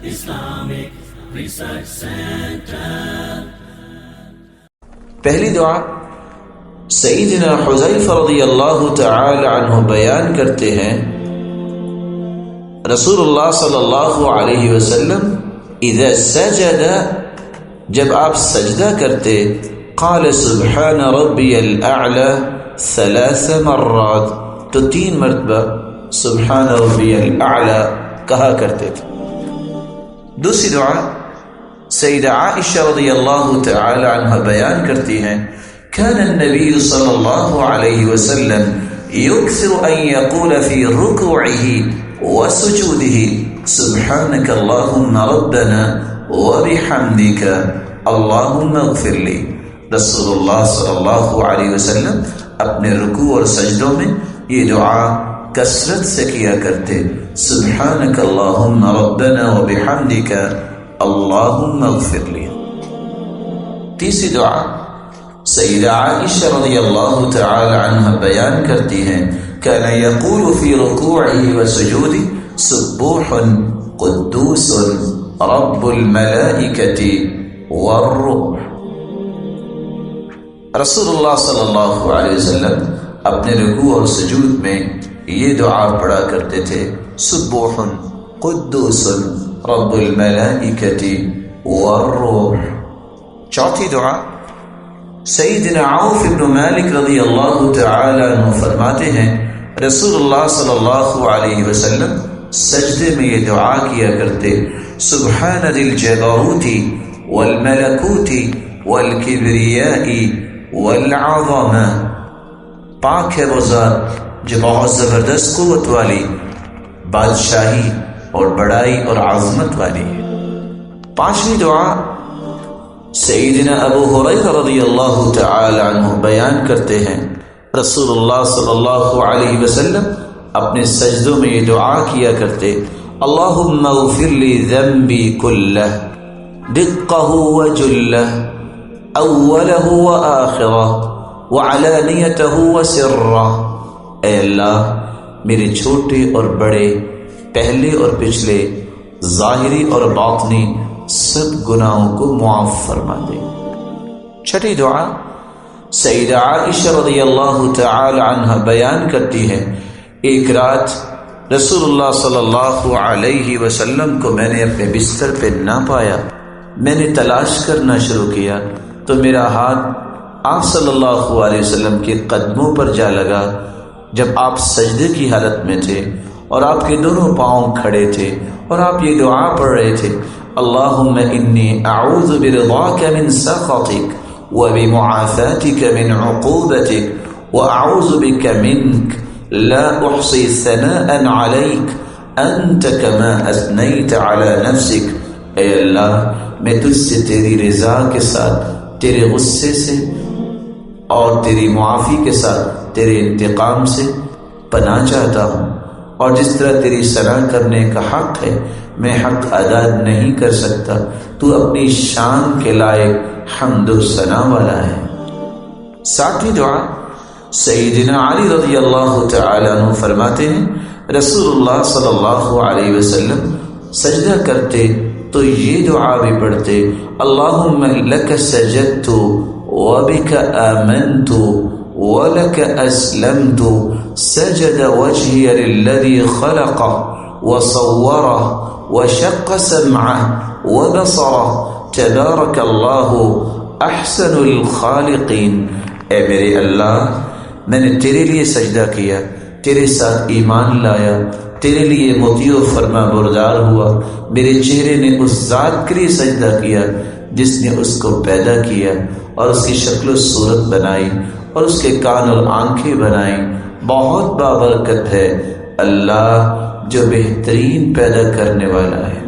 Islamic Research Center. پہلی دعا سیدنا حذیفہ رضی اللہ تعالی عنہ بیان کرتے ہیں، رسول اللہ صلی اللہ علیہ وسلم اذا سجد، جب آپ سجدہ کرتے، قال سبحان ربی الاعلی 3 مرات، تو 3 مرتبہ سبحان ربی الاعلی کہا کرتے تھے۔ دوسری دعا سیدہ عائشہ رضی اللہ تعالی عنہ بیان کرتی ہیں، كان النبي صلى الله عليه وسلم يكثر أن يقول في ركوعه وسجوده سبحانك اللهم ربنا وبحمدك اللهم اغفر لي۔ رسول اللہ صلی اللہ علیہ وسلم اپنے رکوع اور سجدوں میں یہ دعا کثرت سے کیا کرتے، سبحانک اللہم ربنا وبحمدک اللہم اغفر لی۔ تیسری دعا سیدہ عائشہ رضی اللہ تعالی عنہ بیان کرتی ہیں، كان يقول في ركوعه وسجوده سبوح قدوس رب الملائکة والروح۔ رسول اللہ صلی اللہ علیہ وسلم اپنے رکوع اور سجود میں یہ دعا پڑھا کرتے تھے، سبوح قدوس رب الملائکة والروح۔ چوتھی دعا سیدنا عوف بن مالک رضی اللہ تعالی عنہ فرماتے ہیں، رسول اللہ صلی اللہ علیہ وسلم سجدے میں یہ دعا کیا کرتے، سبحان ذی الجبروت والملکوت والکبریاء والعظمہ، پاک ہے وہ ذات جو بہت زبردست قوت والی، بادشاہی اور بڑائی اور عظمت والی ہے۔ پانچویں دعا سیدنا ابو ہریرہ رضی اللہ تعالی عنہ بیان کرتے ہیں، رسول اللہ صلی اللہ علیہ وسلم اپنے سجدوں میں یہ دعا کیا کرتے، اللہم اغفر لی ذنبی کلہ دقہ وجلہ اولہ وآخرہ وعلانیتہ وسرہ۔ اے اللہ میرے چھوٹے اور بڑے، پہلے اور پچھلے، ظاہری اور باطنی سب گناہوں کو معاف فرما دے۔ چھٹی دعا سیدہ عائشہ رضی اللہ تعالی عنہ بیان کرتی ہے، ایک رات رسول اللہ صلی اللہ علیہ وسلم کو میں نے اپنے بستر پہ نہ پایا، میں نے تلاش کرنا شروع کیا تو میرا ہاتھ آپ صلی اللہ علیہ وسلم کے قدموں پر جا لگا جب آپ سجدے کی حالت میں تھے اور آپ کے دونوں پاؤں کھڑے تھے اور آپ یہ دعا پڑھ رہے تھے، اللہم انی اعوذ برضاک من سخطک وبمعافاتک من عقوبتک واعوذ بک منک لا احصی ثناء علیک انت کما اثنیت علی نفسک۔ اے اللہ میں تجھ سے تیری رضا کے ساتھ، تیرے غصے سے اور تیری معافی کے ساتھ تیرے انتقام سے پناہ چاہتا ہوں، اور جس طرح تیری ثنا کرنے کا حق ہے میں حق ادا نہیں کر سکتا، تو اپنی شان کے لائق حمد و ثنا والا ہے۔ ساتویں دعا سیدنا علی رضی اللہ تعالی عنہ فرماتے ہیں، رسول اللہ صلی اللہ علیہ وسلم سجدہ کرتے تو یہ دعا بھی پڑھتے، اللہم لک سجدت وبک آمنت ولك أسلمت سجد وجهي للذي خلقه وصوره وشق سمعه وبصره تبارك الله أحسن الخالقين۔ اے میرے اللہ میں نے تیرے لیے سجدہ کیا، تیرے ساتھ ایمان لایا، تیرے لیے مطیع و فرما بردار ہوا، میرے چہرے نے اس ذات کے لیے سجدہ کیا جس نے اس کو پیدا کیا اور اس کی شکل و صورت بنائی اور اس کے کان اور آنکھیں بنائیں۔ بہت بابرکت ہے اللہ جو بہترین پیدا کرنے والا ہے۔